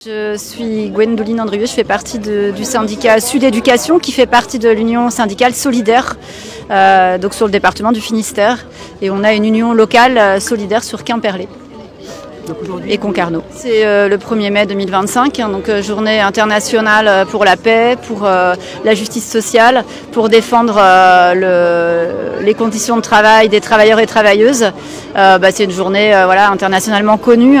Je suis Gwendoline Andrieux, je fais partie du syndicat Sud Éducation qui fait partie de l'union syndicale solidaire donc sur le département du Finistère. Et on a une union locale solidaire sur Quimperlé et Concarneau. C'est le 1er mai 2025, donc journée internationale pour la paix, pour la justice sociale, pour défendre les conditions de travail des travailleurs et travailleuses. C'est une journée internationalement connue.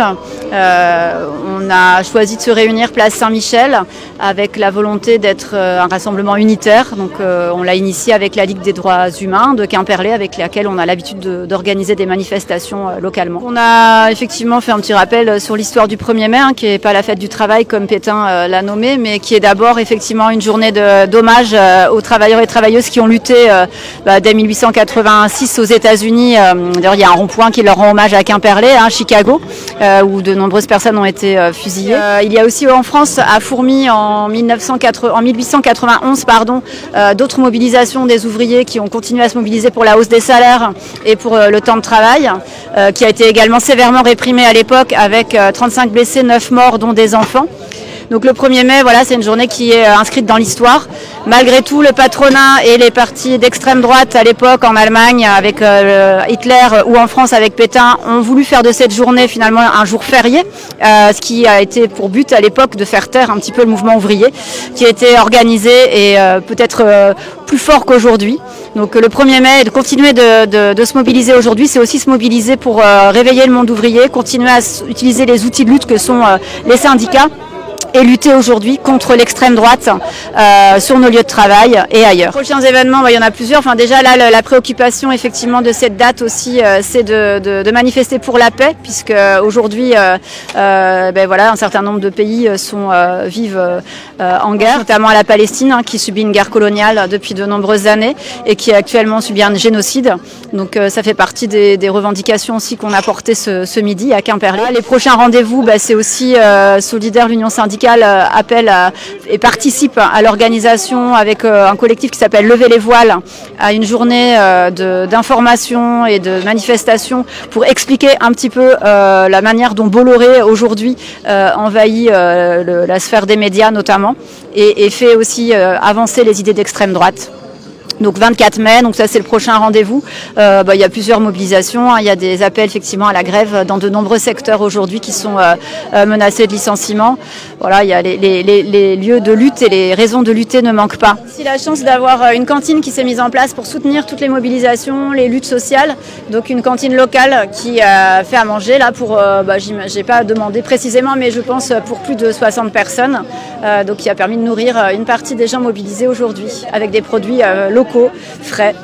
On a choisi de se réunir place Saint-Michel avec la volonté d'être un rassemblement unitaire. Donc on l'a initié avec la Ligue des droits humains de Quimperlé, avec laquelle on a l'habitude d'organiser des manifestations localement. On a effectivement fait un petit rappel sur l'histoire du 1er mai, qui n'est pas la fête du travail comme Pétain l'a nommé, mais qui est d'abord effectivement une journée d'hommage aux travailleurs et travailleuses qui ont lutté dès 1886 aux États-Unis. D'ailleurs, il y a un rond-point qui leur rend hommage à Quimperlé, Chicago, où de nombreuses personnes ont été fusillées. Il y a aussi en France, à Fourmies, en 1891, d'autres mobilisations des ouvriers qui ont continué à se mobiliser pour la hausse des salaires et pour le temps de travail, qui a été également sévèrement réprimé à l'époque avec 35 blessés, 9 morts, dont des enfants. Donc le 1er mai, c'est une journée qui est inscrite dans l'histoire. Malgré tout, le patronat et les partis d'extrême droite à l'époque en Allemagne avec Hitler ou en France avec Pétain ont voulu faire de cette journée finalement un jour férié, ce qui a été pour but à l'époque de faire taire un petit peu le mouvement ouvrier qui a été organisé et peut-être plus fort qu'aujourd'hui. Donc le 1er mai, de continuer de se mobiliser aujourd'hui, c'est aussi se mobiliser pour réveiller le monde ouvrier, continuer à utiliser les outils de lutte que sont les syndicats, et lutter aujourd'hui contre l'extrême droite sur nos lieux de travail et ailleurs. Prochains événements, il y en a plusieurs. Déjà là, la préoccupation effectivement de cette date aussi, c'est de manifester pour la paix, puisque aujourd'hui, un certain nombre de pays vivent en guerre, notamment la Palestine, qui subit une guerre coloniale depuis de nombreuses années et qui actuellement subit un génocide. Donc ça fait partie des revendications aussi qu'on a portées ce midi à Quimperlé. Les prochains rendez-vous, c'est aussi Solidaire, l'Union syndicale appelle et participe à l'organisation avec un collectif qui s'appelle Lever les voiles à une journée d'information et de manifestation pour expliquer un petit peu la manière dont Bolloré aujourd'hui envahit la sphère des médias notamment et fait aussi avancer les idées d'extrême droite. Donc 24 mai, donc ça c'est le prochain rendez-vous. Il y a plusieurs mobilisations, il y a des appels effectivement à la grève dans de nombreux secteurs aujourd'hui qui sont menacés de licenciement. Voilà, il y a les lieux de lutte et les raisons de lutter ne manquent pas. J'ai la chance d'avoir une cantine qui s'est mise en place pour soutenir toutes les mobilisations, les luttes sociales. Donc une cantine locale qui fait à manger là pour, j'ai pas demandé précisément, mais je pense pour plus de 60 personnes. Donc qui a permis de nourrir une partie des gens mobilisés aujourd'hui avec des produits locaux, frais.